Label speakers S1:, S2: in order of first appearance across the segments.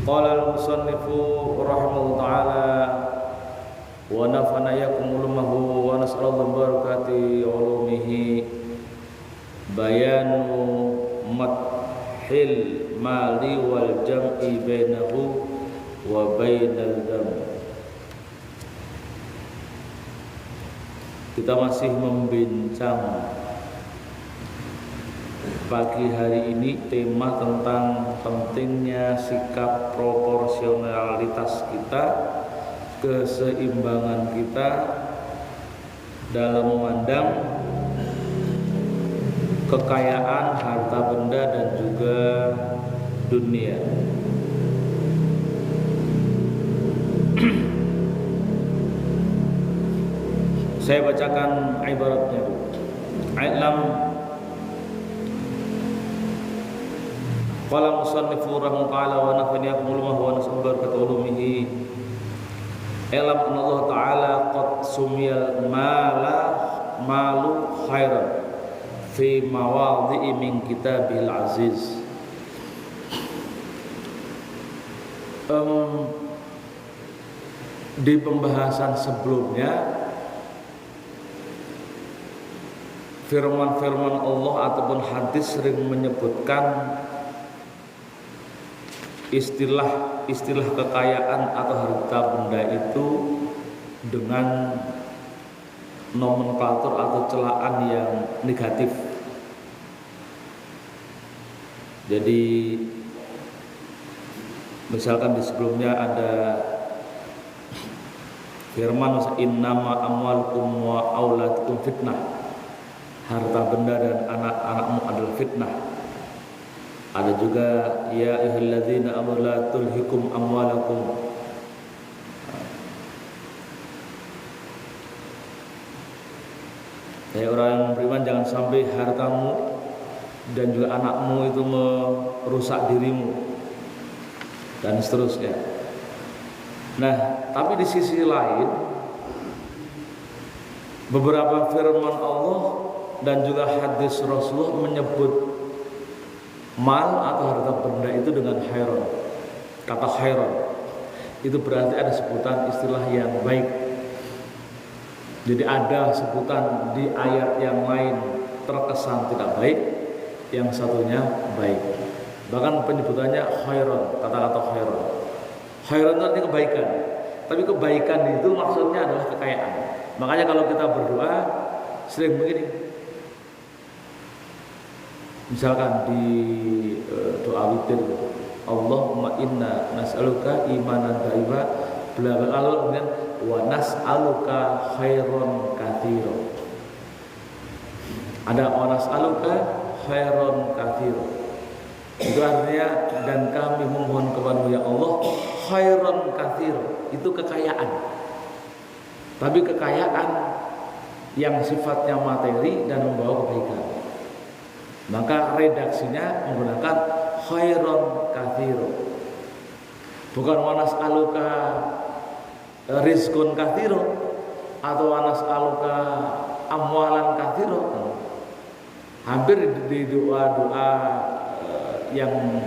S1: Qala al-musannifu rahimahullahu ta'ala wa nafa'ana yakum ulumahu wa nas'alullah barakati ulumihi bayanu mathil mali wal jam'i bainahu wa bainal dam. Kita masih membincang pagi hari ini tema tentang pentingnya sikap proporsionalitas kita, keseimbangan kita dalam memandang kekayaan, harta benda dan juga dunia. Saya bacakan ibaratnya. Ailam qala musannifu rahimahullahu ta'ala wa nafa'ani yakumullah wa nas'aluhu barakata ulumihi. Ailam Allah ta'ala qad sumiyal malu khairan fi mawadhi'i min kitabil aziz. Di pembahasan sebelumnya firman-firman Allah ataupun hadis sering menyebutkan istilah kekayaan atau harta benda itu dengan nomenklatur atau celaan yang negatif. Jadi misalkan di sebelumnya ada firman innama amwalukum wa auladukum fitnah, harta benda dan anak-anakmu adalah fitnah. Ada juga ya ayyuhalladzina amanu la tulhikum amwalakum. Ya orang yang beriman, jangan sampai hartamu dan juga anakmu itu merusak dirimu dan seterusnya. Nah, tapi di sisi lain beberapa firman Allah dan juga hadis Rasulullah menyebut mal atau harta benda itu dengan khairon. Kata khairon itu berarti ada sebutan istilah yang baik. Jadi ada sebutan di ayat yang lain terkesan tidak baik, yang satunya baik. Bahkan penyebutannya khairon, kata-kata khairon. Khairon itu artinya kebaikan. Tapi kebaikan itu maksudnya adalah kekayaan. Makanya kalau kita berdoa sering begini. Misalkan di doa witir, Allahumma inna nas'aluka imanan daiba bla bla, lalu kemudian wa nas'aluka khairon katsiro. Ada wa nas'aluka khairon katsiro. Itu artinya dan kami memohon kepada ya Allah khairon katsiro, itu kekayaan. Tapi kekayaan yang sifatnya materi dan membawa kebaikan. Maka redaksinya menggunakan khairon katsiro. Bukan wanas aluka rizkun katsiro atau wanas aluka amwalan katsiro. Hampir di doa-doa yang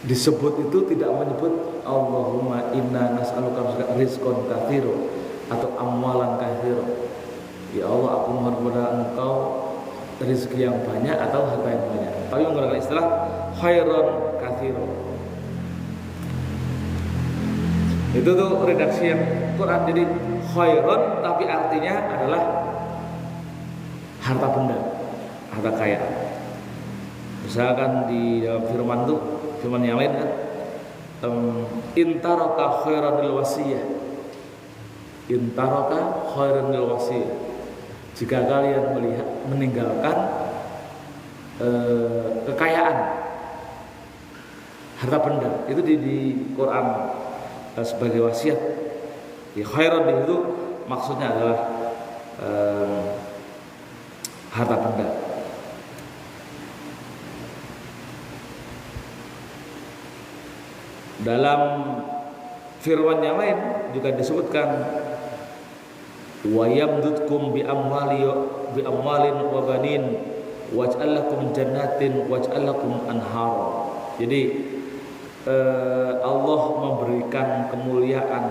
S1: disebut itu tidak menyebut Allahumma inna nas'aluka rizqan katsiro atau amwalan katsiro. Ya Allah, aku mohon kepada Engkau rezeki yang banyak atau harta yang banyak. Tapi menggunakan istilah khairon katsiro. Itu tuh redaksi yang Quran. Jadi khairon tapi artinya adalah harta benda, harta kaya. Misalkan di dalam firman yang lain kan, intaraka khairanil wasiyah. Intaraka khairanil wasiyah. Jika kalian meninggalkan kekayaan, harta benda, itu di Quran sebagai wasiat. Di khairan itu maksudnya adalah harta benda. Dalam firman yang lain juga disebutkan wa yamdudkum bi amwalin wa banin waj'al lakum jannatin waj'al lakum anhar. Jadi Allah memberikan kemuliaan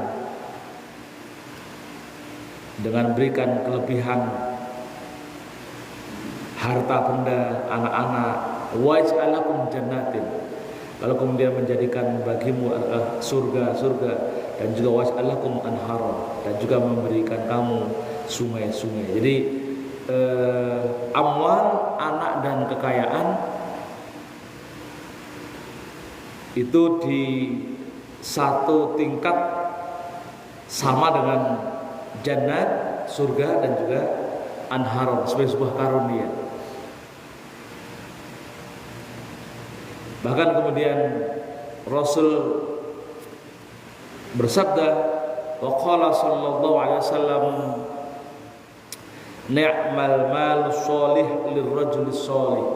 S1: dengan berikan kelebihan harta benda, anak-anak, waj'al lakum jannatin, lalu kemudian menjadikan bagimu surga-surga, dan juga waj'al lakum anhar, dan juga memberikan kamu sungai-sungai. Jadi amwal, anak dan kekayaan itu di satu tingkat sama dengan jannat, surga, dan juga anhar sebagai sebuah karunia. Bahkan kemudian Rasul bersabda, wa qala sallallahu alaihi wasallam, ni'mal mal sholih lirrajul sholih.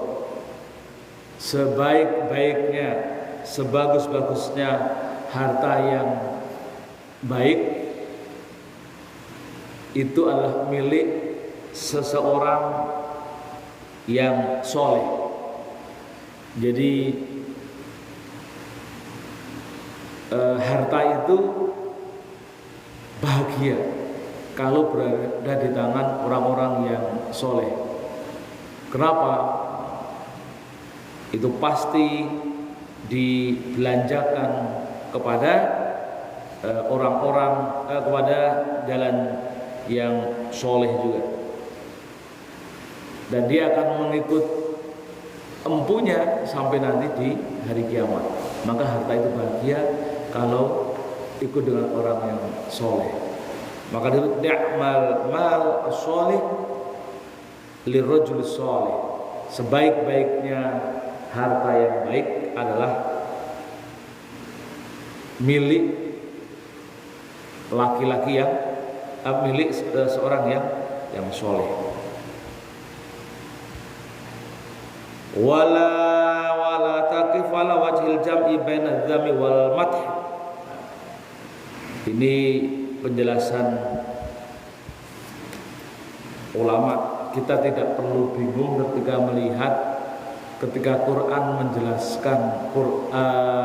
S1: Sebaik-baiknya, sebagus-bagusnya harta yang baik itu adalah milik seseorang yang soleh. Jadi harta itu bahagia kalau berada di tangan orang-orang yang soleh. Kenapa? Itu pasti dibelanjakan kepada orang-orang kepada jalan yang soleh juga, dan dia akan mengikut empunya sampai nanti di hari kiamat. Maka harta itu bahagia kalau ikut dengan orang yang soleh. Maka disebut ni'mal mal sholih lirrajul sholih. Sebaik-baiknya harta yang baik adalah milik laki-laki yang milik seorang yang soleh. Wala taqif ala wajhil jam'i baina dzami wal madh. Ini penjelasan ulama. Kita tidak perlu bingung ketika melihat ketika Quran menjelaskan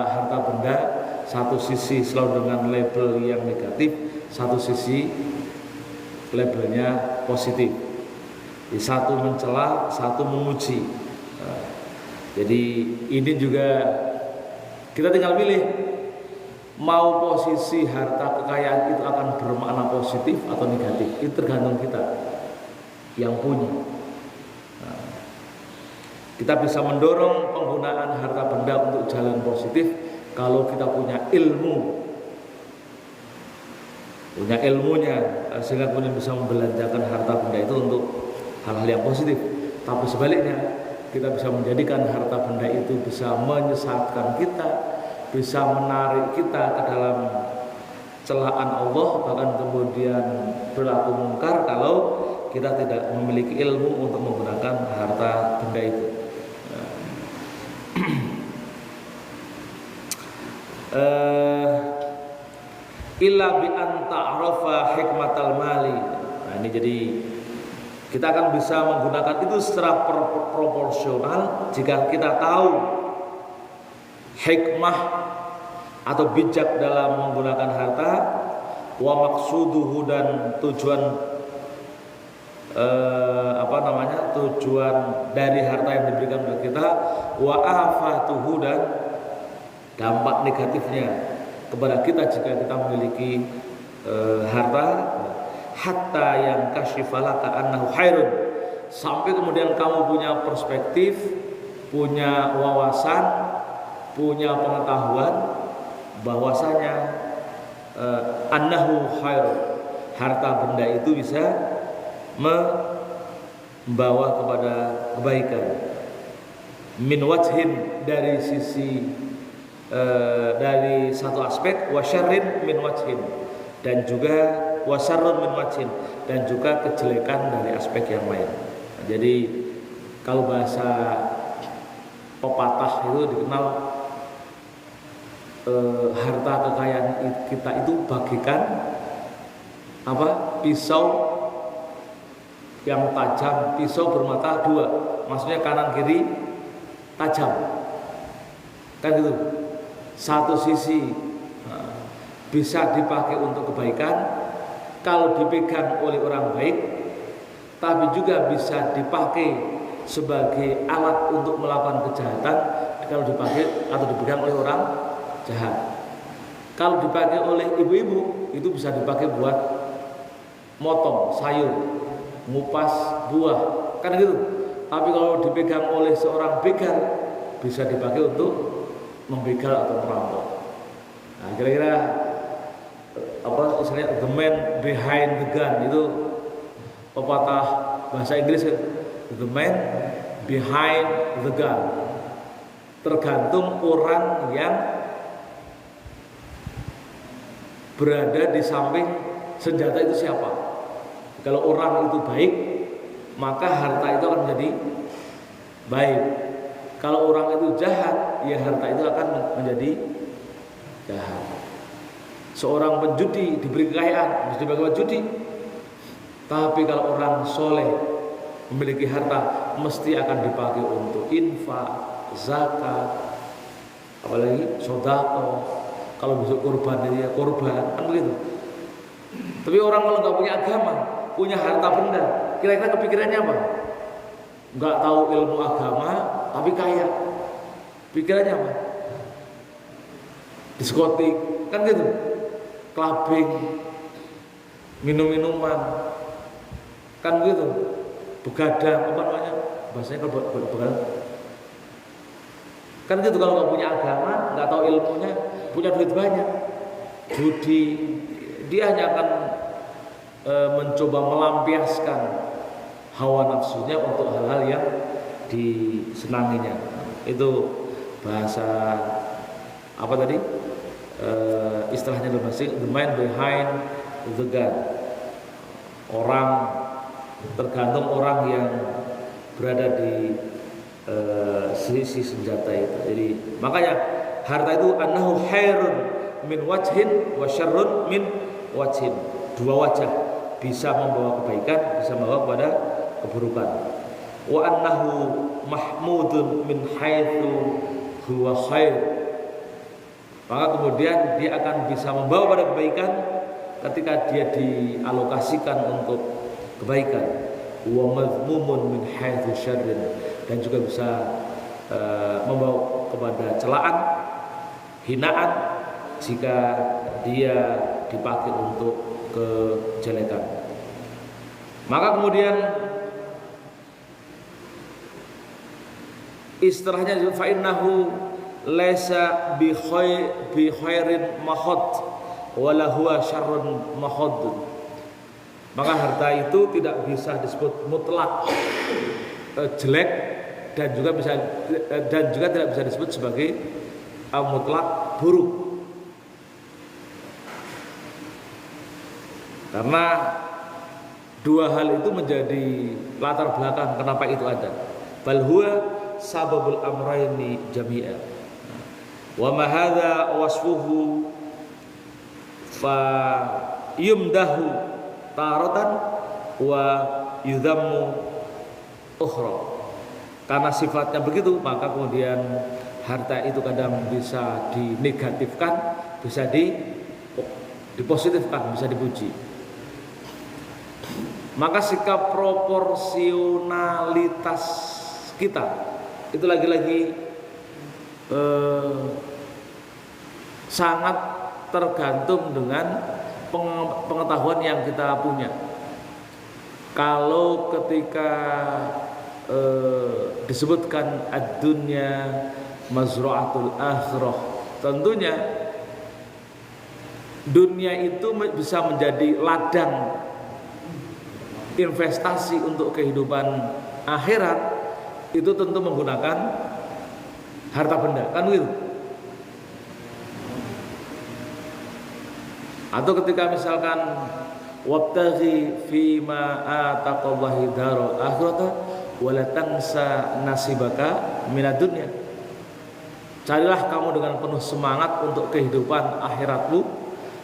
S1: harta benda, satu sisi selalu dengan label yang negatif, satu sisi labelnya positif. Di satu mencela, satu memuji. Jadi ini juga kita tinggal pilih mau posisi harta kekayaan itu akan bermakna positif atau negatif. Itu tergantung kita yang punya. Kita bisa mendorong penggunaan harta benda untuk jalan positif kalau kita punya ilmunya, sehingga kemudian bisa membelanjakan harta benda itu untuk hal-hal yang positif. Tapi sebaliknya, kita bisa menjadikan harta benda itu bisa menyesatkan kita, bisa menarik kita ke dalam celaan Allah, bahkan kemudian berlaku mungkar kalau kita tidak memiliki ilmu untuk menggunakan harta benda itu. Illa bi an ta'rafa hikmatal mali. Nah, ini jadi kita akan bisa menggunakan itu secara proporsional jika kita tahu hikmah atau bijak dalam menggunakan harta, wa maksuduhu, dan tujuan tujuan dari harta yang diberikan kepada kita, wa afatuhu, dan dampak negatifnya kepada kita jika kita memiliki harta, hatta yang kasyifalaka annahu khairun, sampai kemudian kamu punya perspektif, punya wawasan, punya pengetahuan bahwasanya annahu khairun, harta benda itu bisa membawa kepada kebaikan, min wajhin, dari sisi dari satu aspek, wasyarrin min wajhin, dan juga wasarrun min wajhin, dan juga kejelekan dari aspek yang lain. Jadi kalau bahasa pepatah itu dikenal harta kekayaan kita itu bagikan pisau yang tajam, pisau bermata dua. maksudnya kanan kiri tajam, kan gitu. Satu sisi bisa dipakai untuk kebaikan kalau dipegang oleh orang baik, tapi juga bisa dipakai sebagai alat untuk melakukan kejahatan kalau dipakai atau dipegang oleh orang jahat. Kalau dipakai oleh ibu-ibu itu bisa dipakai buat motong sayur, ngupas buah, kan gitu. Tapi kalau dipegang oleh seorang begal bisa dipakai untuk membegal atau merampok. Nah, kira-kira apa istilahnya the man behind the gun itu pepatah bahasa Inggris, the man behind the gun. Tergantung orang yang berada di samping senjata itu siapa. Kalau orang itu baik, maka harta itu akan menjadi baik. Kalau orang itu jahat, ya harta itu akan menjadi jahat. Seorang penjudi diberi kekayaan, mesti bagi judi. Tapi kalau orang soleh memiliki harta, mesti akan dipakai untuk infak, zakat, apalagi sedekah. Kalau besok korban dia korban, kan begitu. Tapi orang kalau nggak punya agama, punya harta benda, kira-kira kepikirannya apa? Nggak tahu ilmu agama, tapi kaya. Pikirannya apa? Diskotik, kan gitu. Clubbing, minum-minuman, kan begitu. Begadang, apa namanya? Bahasanya kalau begadang. Kan gitu, kalau nggak punya agama, nggak tahu ilmunya, punya duit banyak, judi, dia hanya akan mencoba melampiaskan hawa nafsunya untuk hal-hal yang disenanginya. Itu bahasa apa tadi? Istilahnya dalam bahasa the man behind the gun. Orang, tergantung orang yang berada di sisi senjata itu. Jadi makanya harta itu annahu khairun min wajhin wa syarrun min wajhin. Dua wajah, bisa membawa kebaikan, bisa membawa kepada keburukan. Wa annahu mahmudun min haitsu huwa khair. Maka kemudian dia akan bisa membawa pada kebaikan ketika dia dialokasikan untuk kebaikan. Wa madhmumun min haitsu syarrin, dan juga bisa membawa kepada celaan, hinaan jika dia dipakai untuk kejelekan. Maka kemudian istilahnya fa innahu laisa bi khairin mahad wala huwa syarrun mahad. Maka harta itu tidak bisa disebut mutlak jelek, dan juga tidak bisa disebut sebagai mutlak buruk. Karena dua hal itu menjadi latar belakang kenapa itu ada. Bal huwa sababul amrayni jami'a. Wa ma hadza wasfuhu fa yumdahu taratan wa yudhammu ukhra. Karena sifatnya begitu, maka kemudian harta itu kadang bisa dinegatifkan, bisa dipositifkan, bisa dipuji. Maka sikap proporsionalitas kita itu lagi-lagi sangat tergantung dengan pengetahuan yang kita punya. Kalau ketika disebutkan ad-dunya mazra'atul akhirah, tentunya dunia itu bisa menjadi ladang investasi untuk kehidupan akhirat, itu tentu menggunakan harta benda, kan gitu. Atau ketika misalkan wabtaghi fima ataqallahu darul akhirata wala tansa nasibaka minad dunya. Carilah kamu dengan penuh semangat untuk kehidupan akhiratmu,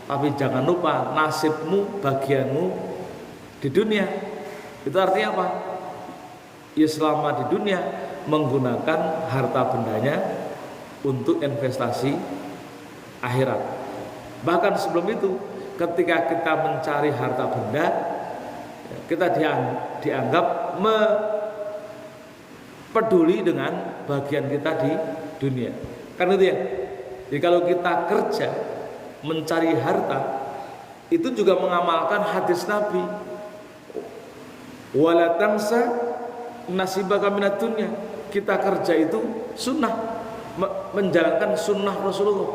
S1: tapi jangan lupa nasibmu, bagianmu di dunia. Itu artinya apa? ya selama di dunia menggunakan harta bendanya untuk investasi akhirat. Bahkan sebelum itu, ketika kita mencari harta benda, kita dianggap peduli dengan bagian kita di dunia. Kan itu ya. Jadi kalau kita kerja mencari harta, itu juga mengamalkan hadis Nabi, wala tansa nasibaka minad dunya. Kita kerja itu sunnah, menjalankan sunnah Rasulullah.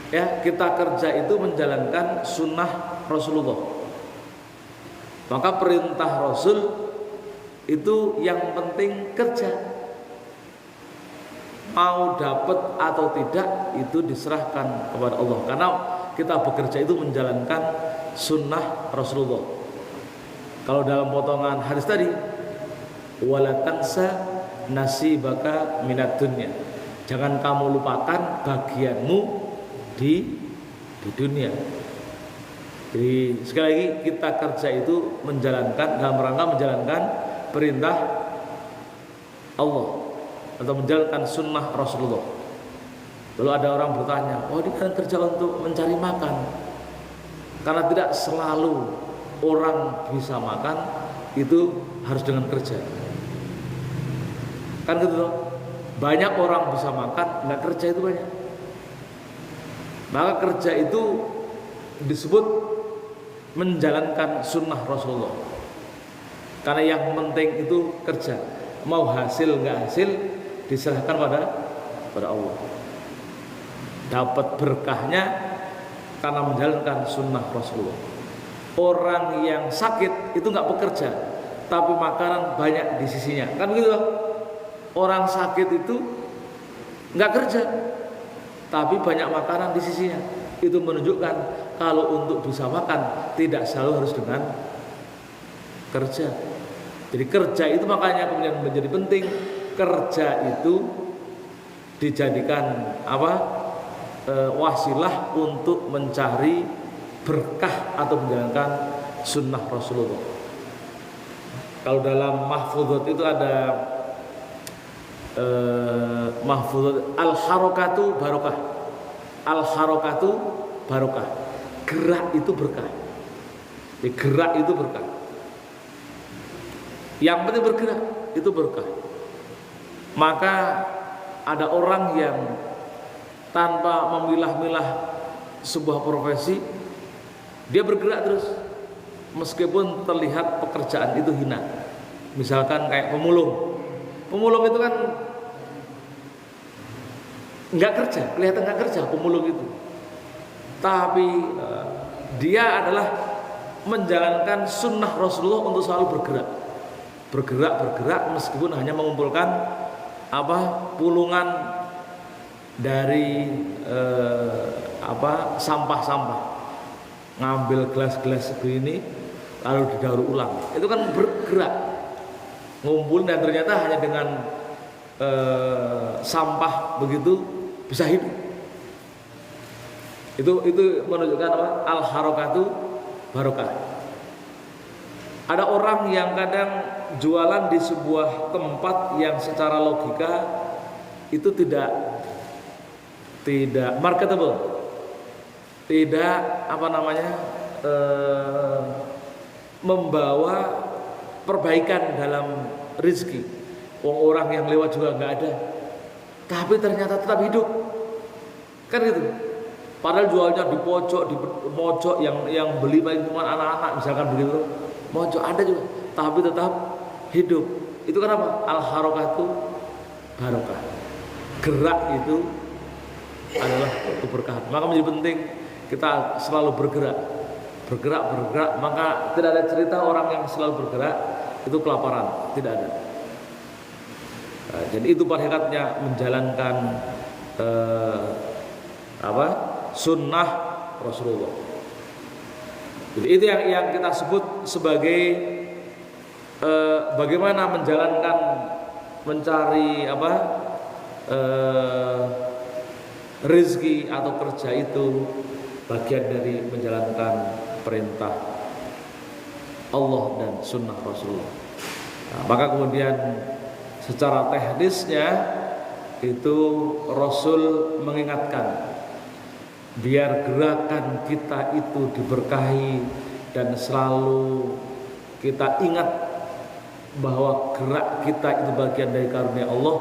S1: Ya, kita kerja itu menjalankan sunnah Rasulullah. Maka perintah Rasul itu yang penting kerja. Mau dapat atau tidak itu diserahkan kepada Allah. Karena kita bekerja itu menjalankan sunnah Rasulullah. Kalau dalam potongan hadis tadi, wala tansa nasibaka minad dunya. Jangan kamu lupakan bagianmu di dunia. Jadi sekali lagi kita kerja itu menjalankan dalam rangka menjalankan perintah Allah atau menjalankan sunnah Rasulullah. Lalu ada orang bertanya, oh ini kan kerja untuk mencari makan. Karena tidak selalu orang bisa makan itu harus dengan kerja. Kan gitu loh. Banyak orang bisa makan, nggak kerja itu banyak. Maka kerja itu disebut menjalankan sunnah Rasulullah. Karena yang penting itu kerja. Mau hasil nggak hasil diserahkan pada Allah. Dapat berkahnya karena menjalankan sunnah Rasulullah. Orang yang sakit itu nggak bekerja, tapi makanan banyak di sisinya. Kan begitu loh. Orang sakit itu nggak kerja, tapi banyak makanan di sisinya. Itu menunjukkan kalau untuk bisa makan tidak selalu harus dengan kerja. Jadi kerja itu makanya kemudian menjadi penting. Kerja itu dijadikan wasilah untuk mencari berkah atau menjalankan sunnah Rasulullah. Kalau dalam mahfudhat itu ada mahfudhat al-harakatu barokah. Al-harakatu barokah. Gerak itu berkah. Jadi gerak itu berkah. Yang penting bergerak itu berkah. Maka ada orang yang tanpa memilah-milah sebuah profesi, dia bergerak terus meskipun terlihat pekerjaan itu hina. Misalkan kayak pemulung. Pemulung itu kan nggak kerja, kelihatan nggak kerja pemulung itu. Tapi dia adalah menjalankan sunnah Rasulullah untuk selalu bergerak meskipun hanya mengumpulkan pulungan dari sampah-sampah, ngambil gelas-gelas begini lalu didaur ulang. Itu kan bergerak, ngumpul, dan ternyata hanya dengan sampah begitu bisa hidup. Itu menunjukkan al-harakatu barokah. Ada orang yang kadang jualan di sebuah tempat yang secara logika itu tidak marketable, tidak membawa perbaikan dalam rezeki. Orang yang lewat juga nggak ada, tapi ternyata tetap hidup, kan gitu. Padahal jualnya di pojok yang beli paling cuma anak-anak misalkan begitu, pojok ada juga, tapi tetap hidup. Itu kenapa? Al-harakatu barokah. Gerak itu adalah keberkahan. Maka menjadi penting kita selalu bergerak. Maka tidak ada cerita orang yang selalu bergerak itu kelaparan, tidak ada. Nah, jadi itu pada hakikatnya menjalankan sunnah Rasulullah. Jadi itu yang kita sebut sebagai bagaimana menjalankan mencari rezeki atau kerja itu bagian dari menjalankan perintah Allah dan sunnah Rasulullah. Nah, maka kemudian secara teknisnya itu Rasul mengingatkan biar gerakan kita itu diberkahi dan selalu kita ingat bahwa gerak kita itu bagian dari karunia Allah,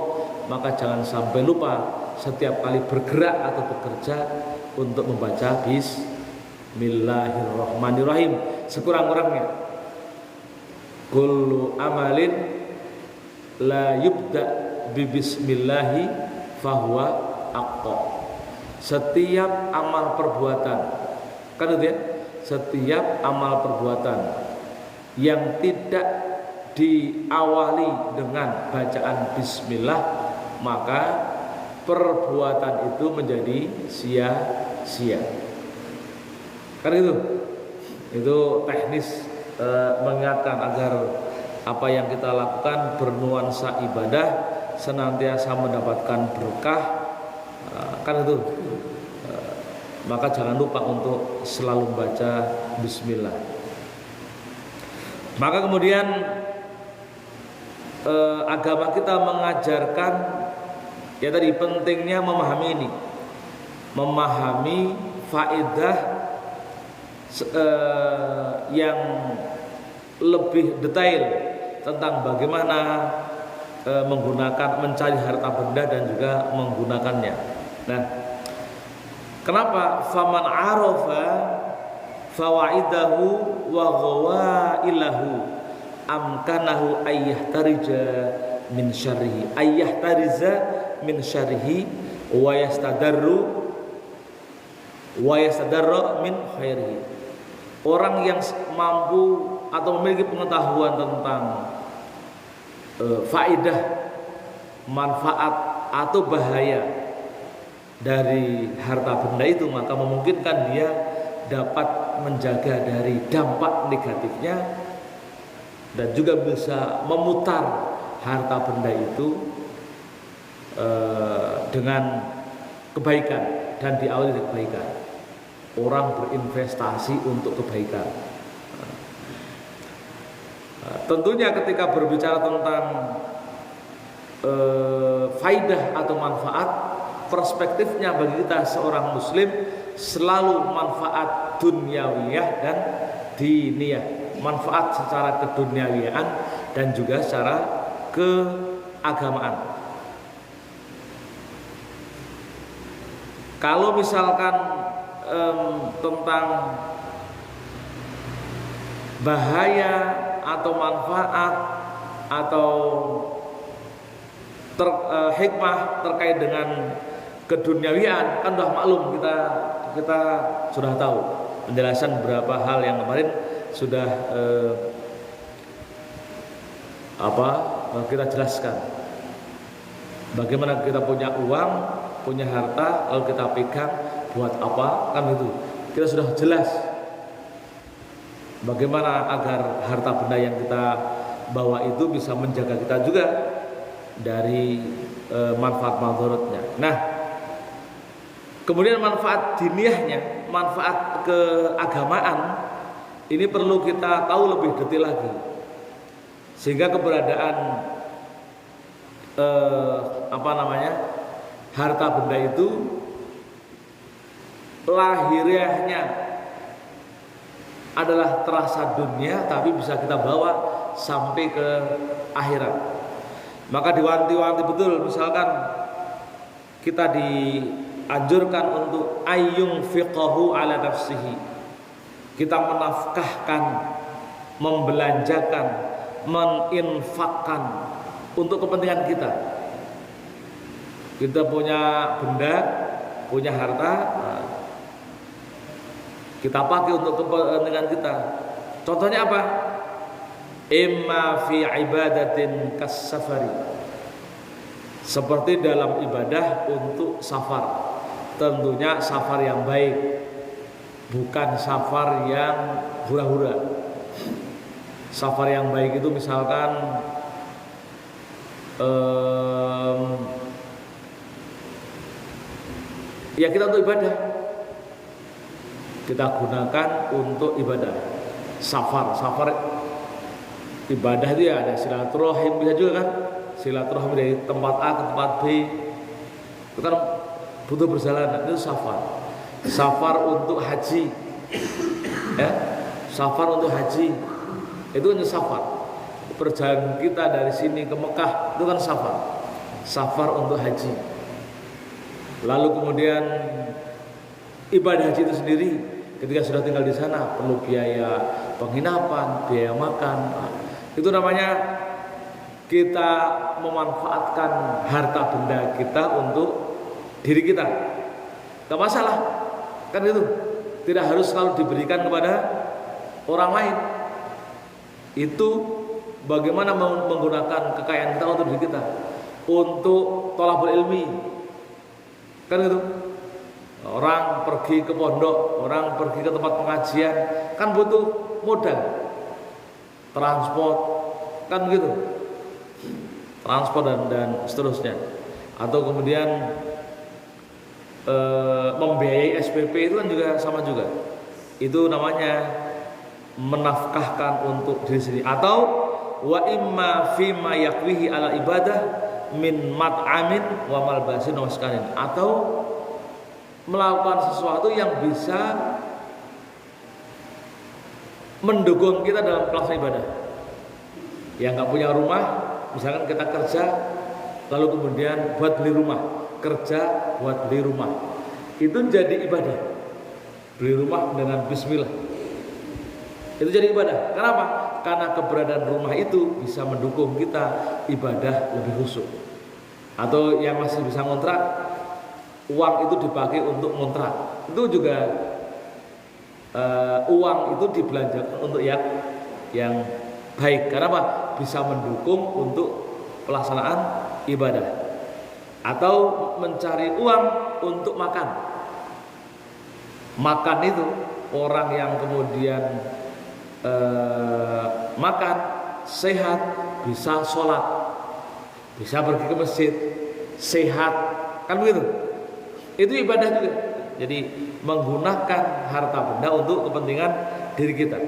S1: maka jangan sampai lupa setiap kali bergerak atau bekerja untuk membaca Bismillahirrahmanirrahim sekurang-kurangnya. Kullu amalin la yubda bi bismillahi fahuwa aqta. Setiap amal perbuatan, kan itu ya, setiap amal perbuatan yang tidak diawali dengan bacaan bismillah, maka perbuatan itu menjadi sia-sia. Kan itu teknis mengingatkan agar apa yang kita lakukan bernuansa ibadah, senantiasa mendapatkan berkah. Kan itu, maka jangan lupa untuk selalu baca bismillah. Maka kemudian agama kita mengajarkan ya tadi pentingnya memahami ini, memahami faedah yang lebih detail tentang bagaimana mencari harta benda dan juga menggunakannya. Nah, kenapa faman arafa fawaidahu wa ghawailahu amkanahu ayyahtarija min syarrihi wa yastadarra min khairihi. Orang yang mampu atau memiliki pengetahuan tentang faedah, manfaat atau bahaya dari harta benda itu, maka memungkinkan dia dapat menjaga dari dampak negatifnya dan juga bisa memutar harta benda itu dengan kebaikan dan diawali dari kebaikan. Orang berinvestasi untuk kebaikan. Tentunya ketika berbicara tentang faidah atau manfaat, perspektifnya bagi kita seorang muslim selalu manfaat duniawiyah dan diniyah, manfaat secara keduniawiaan dan juga secara keagamaan. Kalau misalkan tentang bahaya atau manfaat atau hikmah terkait dengan keduniawian, kan sudah maklum, kita sudah tahu penjelasan beberapa hal yang kemarin sudah kita jelaskan. Bagaimana kita punya uang, punya harta, lalu kita pegang buat apa, kan itu kita sudah jelas. Bagaimana agar harta benda yang kita bawa itu bisa menjaga kita juga dari manfaat madharatnya. Nah, kemudian manfaat diniyahnya, manfaat keagamaan, ini perlu kita tahu lebih detail lagi, sehingga keberadaan harta benda itu lahiriahnya adalah terasa dunia, tapi bisa kita bawa sampai ke akhirat. Maka diwanti-wanti betul, misalkan kita dianjurkan untuk ayyung fiqahu ala nafsihi, kita menafkahkan, membelanjakan, meninfakkan untuk kepentingan kita. Kita punya benda, punya harta, kita pakai untuk kepentingan kita. Contohnya apa? Imma fi ibadatin kas-safari, seperti dalam ibadah untuk safar. Tentunya safar yang baik, bukan safar yang hura-hura. Safar yang baik itu misalkan ya kita untuk ibadah, kita gunakan untuk ibadah. Safar Ibadah itu ya ada silaturahim, bisa juga kan silaturahim dari tempat A ke tempat B, itu kan butuh perjalanan, itu safar untuk haji ya, safar untuk haji itu hanya safar. Perjalanan kita dari sini ke Mekah itu kan safar untuk haji. Lalu kemudian ibadah haji itu sendiri, ketika sudah tinggal di sana perlu biaya penginapan, biaya makan. Nah, itu namanya kita memanfaatkan harta benda kita untuk diri kita. Gak masalah, kan itu tidak harus selalu diberikan kepada orang lain. Itu bagaimana menggunakan kekayaan kita untuk diri kita, untuk thalabul ilmi, kan gitu. Orang pergi ke pondok, orang pergi ke tempat pengajian, kan butuh modal, transport, kan gitu, transport dan seterusnya. Atau kemudian membiayai SPP itu kan juga sama juga. Itu namanya menafkahkan untuk diri sendiri. Atau wa imma fima yakwihi ala ibadah min mat'amin wa malbasin wa maskanin, atau melakukan sesuatu yang bisa mendukung kita dalam pelaksanaan ibadah. Yang nggak punya rumah, misalkan kita kerja lalu kemudian buat beli rumah, kerja buat beli rumah, itu jadi ibadah. Beli rumah dengan bismillah, itu jadi ibadah. Kenapa? Karena keberadaan rumah itu bisa mendukung kita ibadah lebih khusyuk. Atau yang masih bisa ngontrak, uang itu dipakai untuk ngontrak, itu juga uang itu dibelanjakan untuk yang baik. Karena apa? Bisa mendukung untuk pelaksanaan ibadah. Atau mencari uang untuk makan. Makan itu orang yang kemudian makan sehat, bisa sholat, bisa pergi ke masjid, sehat, kan begitu? Itu ibadah juga. Jadi menggunakan harta benda untuk kepentingan diri kita,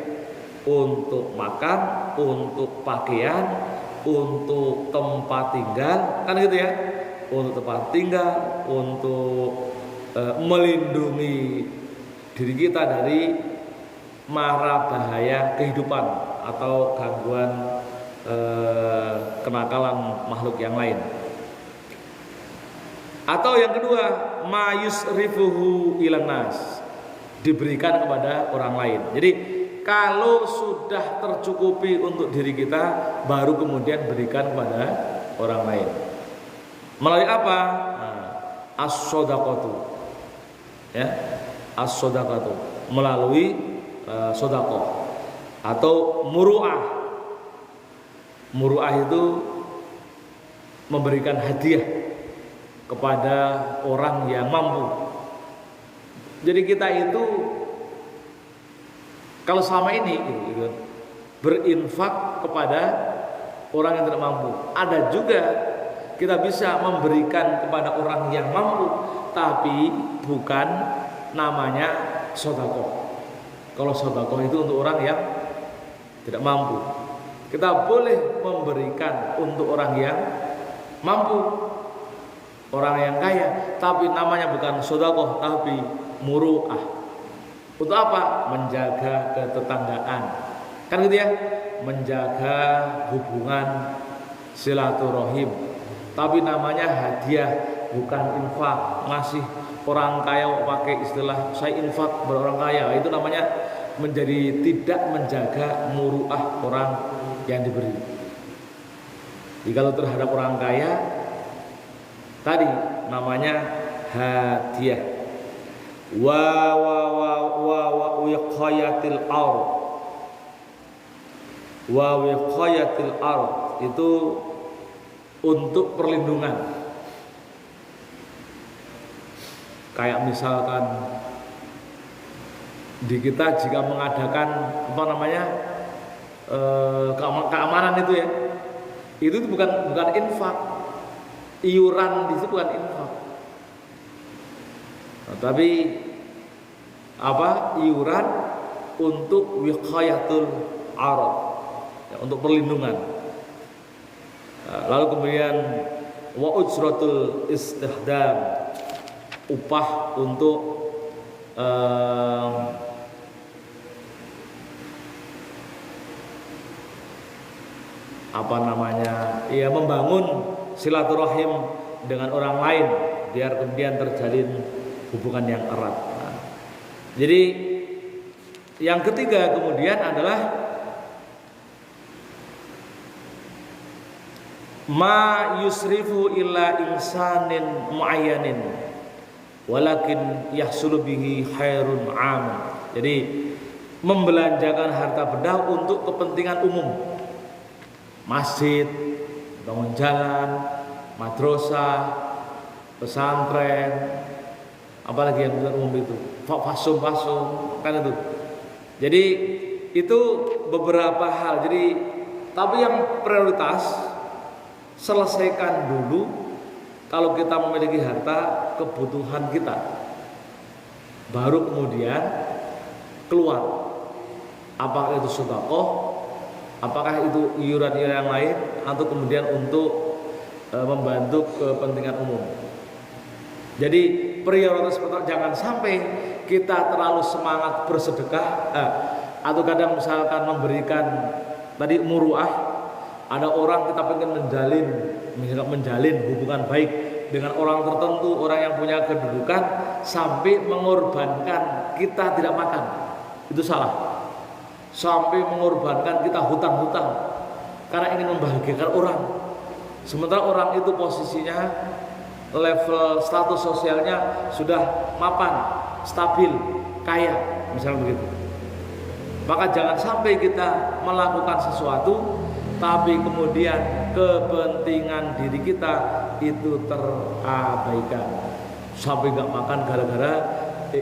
S1: untuk makan, untuk pakaian, untuk tempat tinggal, kan gitu ya, untuk tempat tinggal, untuk melindungi diri kita dari mara bahaya kehidupan atau gangguan kenakalan makhluk yang lain. Atau yang kedua, mayus rifuhu ilan nas, diberikan kepada orang lain. Jadi kalau sudah tercukupi untuk diri kita, baru kemudian berikan kepada orang lain. Melalui apa? As-sodaqatu, ya, as-sodaqatu, melalui sodaqah atau muru'ah. Muru'ah itu memberikan hadiah kepada orang yang mampu. Jadi kita itu kalau selama ini gitu, berinfak kepada orang yang tidak mampu. Ada juga kita bisa memberikan kepada orang yang mampu, tapi bukan namanya sedekah. Kalau sedekah itu untuk orang yang tidak mampu. Kita boleh memberikan untuk orang yang mampu, orang yang kaya, tapi namanya bukan sedekah, tapi muru'ah. Untuk apa? Menjaga ketetanggaan, kan gitu ya, menjaga hubungan silaturahim. Tapi namanya hadiah, bukan infak. Ngasih orang kaya pakai istilah saya infak kepada orang kaya, itu namanya menjadi tidak menjaga muru'ah orang yang diberi. Jadi kalau terhadap orang kaya tadi namanya hadiah. Wa wiqayatil ard. Wa wiqayatil ard itu untuk perlindungan. Kayak misalkan di kita jika mengadakan apa namanya keamanan itu ya, itu bukan infak. Iuran di situ bukan infak, tapi apa? Iuran untuk wiqayatul arad, ya, untuk perlindungan. Lalu kemudian wa ujratul istihdam, upah untuk membangun silaturahim dengan orang lain biar kemudian terjalin hubungan yang erat. Jadi yang ketiga kemudian adalah ma yusrifu illa insanin muayyanin walakin yahsulu bihi khairun 'am. Jadi membelanjakan harta benda untuk kepentingan umum. Masjid, bangun jalan, madrasah, pesantren, apalagi yang umum itu, fasum kan itu. Jadi itu beberapa hal. Jadi tapi yang prioritas selesaikan dulu kalau kita memiliki harta kebutuhan kita, baru kemudian keluar. Apakah itu sedekah, apakah itu iuran yang lain, atau kemudian untuk membantu kepentingan umum. Jadi prioritas pertama, jangan sampai kita terlalu semangat bersedekah, atau kadang misalkan memberikan tadi muruah. Ada orang kita pengen menjalin hubungan baik dengan orang tertentu, orang yang punya kedudukan, sampai mengorbankan kita tidak makan. Itu salah. Sampai mengorbankan kita hutang-hutang karena ingin membahagiakan orang. Sementara orang itu posisinya, level status sosialnya sudah mapan, stabil, kaya, misalnya begitu. Maka jangan sampai kita melakukan sesuatu tapi kemudian kepentingan diri kita itu terabaikan, sampai nggak makan gara-gara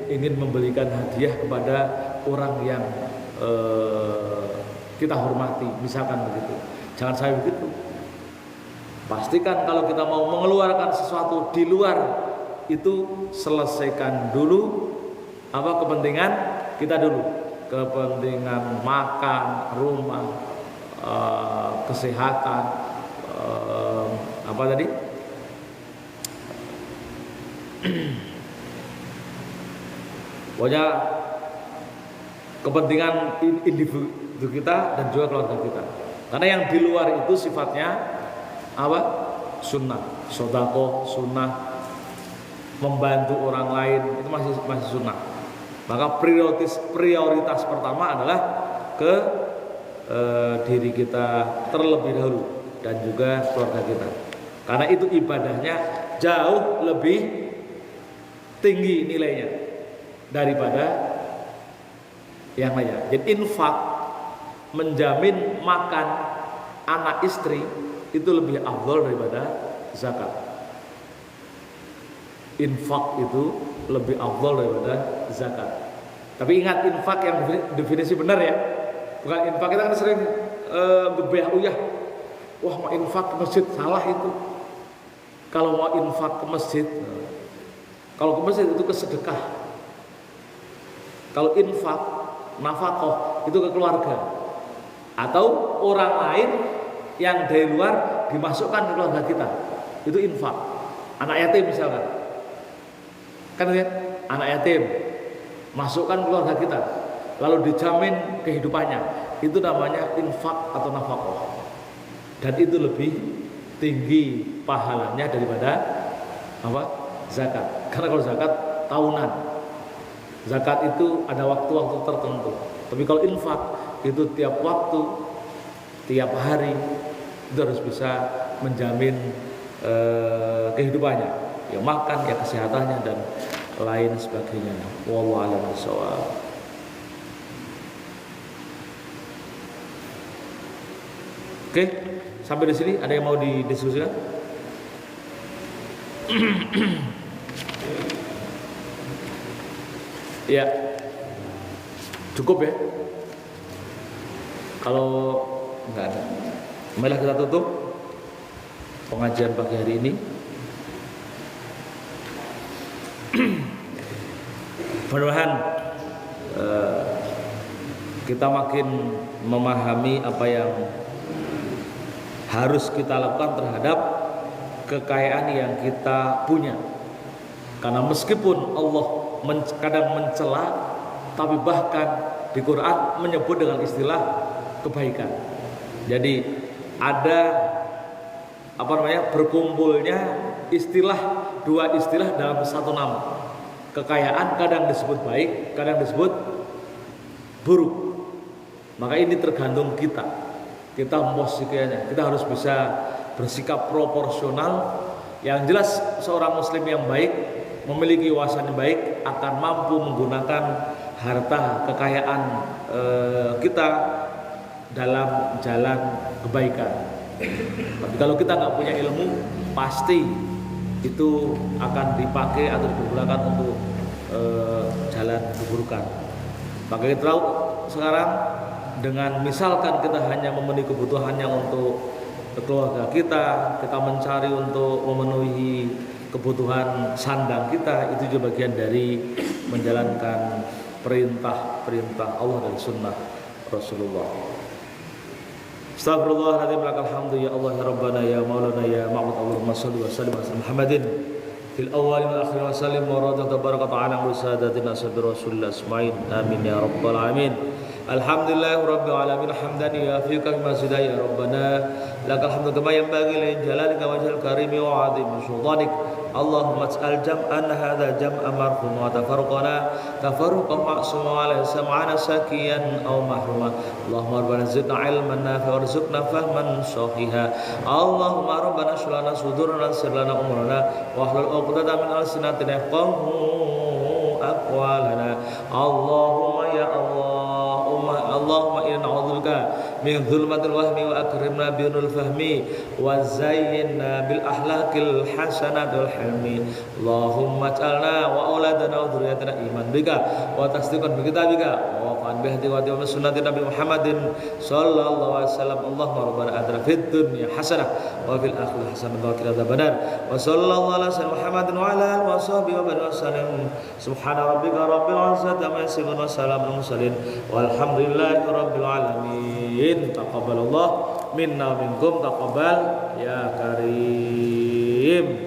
S1: ingin membelikan hadiah kepada orang yang kita hormati, misalkan begitu. Jangan sampai begitu. Pastikan kalau kita mau mengeluarkan sesuatu di luar itu, selesaikan dulu kepentingan kita dulu, kepentingan makan, rumah, kesehatan, pokoknya kepentingan individu kita dan juga keluarga kita. Karena yang di luar itu sifatnya sunnah, sedekah sunnah, membantu orang lain itu masih sunnah. Maka prioritas pertama adalah ke diri kita terlebih dahulu dan juga keluarga kita, karena itu ibadahnya jauh lebih tinggi nilainya daripada yang lainnya. Jadi infak, menjamin makan anak istri itu lebih afdal daripada zakat. Infak itu lebih afdal daripada zakat. Tapi ingat, infak yang definisi benar ya. Bukan infak kita kan sering gebeh-uyah. Wah, mau infak ke masjid, salah itu. Kalau mau infak ke masjid, kalau ke masjid itu ke sedekah. Kalau infak, nafkah itu ke keluarga. Atau orang lain yang dari luar dimasukkan ke keluarga kita. Itu infak. Anak yatim misalkan. Kan ya, anak yatim masukkan keluarga kita, lalu dijamin kehidupannya, itu namanya infak atau nafkah. Dan itu lebih tinggi pahalanya daripada zakat. Karena kalau zakat tahunan, zakat itu ada waktu-waktu tertentu. Tapi kalau infak itu tiap waktu, tiap hari, itu harus bisa menjamin kehidupannya, ya makan, ya kesehatannya dan lain sebagainya. Wallahu a'lam bishawab. Oke, sampai di sini ada yang mau didiskusikan? Ya, cukup ya. Kalau nggak ada, marilah kita tutup pengajian pagi hari ini. Mudah-mudahan kita makin memahami apa yang harus kita lakukan terhadap kekayaan yang kita punya. Karena meskipun Allah kadang mencela, tapi bahkan di Quran menyebut dengan istilah kebaikan. Jadi ada berkumpulnya dua istilah dalam satu nama. Kekayaan kadang disebut baik, kadang disebut buruk. Maka ini tergantung kita memposisikannya. Kita harus bisa bersikap proporsional. Yang jelas seorang muslim yang baik, memiliki wawasan yang baik, akan mampu menggunakan harta kekayaan kita dalam jalan kebaikan. Tapi kalau kita nggak punya ilmu, pasti itu akan dipakai atau digunakan untuk jalan keburukan. Maka kita tahu sekarang, dengan misalkan kita hanya memenuhi kebutuhannya untuk keluarga kita mencari untuk memenuhi kebutuhan sandang kita, itu juga bagian dari menjalankan perintah Allah dan sunnah Rasulullah. Astagfirullahaladzim, lakal hamdu ya Allah ya Rabbana ya Maulana ya Ma'bud. Allahumma salli wa sallim ala Muhammadin fil awwal wal akhir wa sallim wa radha tabaraka ta'ala ala sadatina sabi rasulillah asma'in. Amin ya rabbal alamin. Alhamdulillah rabbil alamin hamdan yafika masjidah ya Rabbana lakal hamdu kama yanbaghi li jalalika wajhil karimi wa 'azimi sultanik. Allahumma ij'al jam'an hadha jam'an marhuma wa tafarruqan ma'suma wa la sam'ana sakiyan aw mahruma. Allahumma rabbana zidna ilman nafi'a warzuqna fahman sahiha. Allahumma rabbana shrah lana sudurana yassir lana umurana wa hlul 'uqdatam min alsinatina yafqahu aqwalana. Allahumma ya Allahumma inna na'udzubika min dzulmatil wahmi wa akrimna bi nuril fahmi wa zayyinna bil akhlaqil hasanati wal hilmi. Allahumma ij'alna wa auladana wa dzurriyyatina iman bika wa tasdiqan bi kitabika wa qan bi hadi wa sunnati Nabi Muhammadin sallallahu alaihi wasallam. Allahumma rabbana atina fid dunya hasanah wa fil akhirati hasanah wa qina adzabannar. Wa sallallahu ala sayyidina Muhammadin wa ala alihi wa sahbihi wa barik wasallam. Subhana rabbika rabbil izzati amma yasifun wa salamun alal mursalin walhamdulillahi rabbil alamin. Taqabbalallah minna minkum taqabbal ya karim.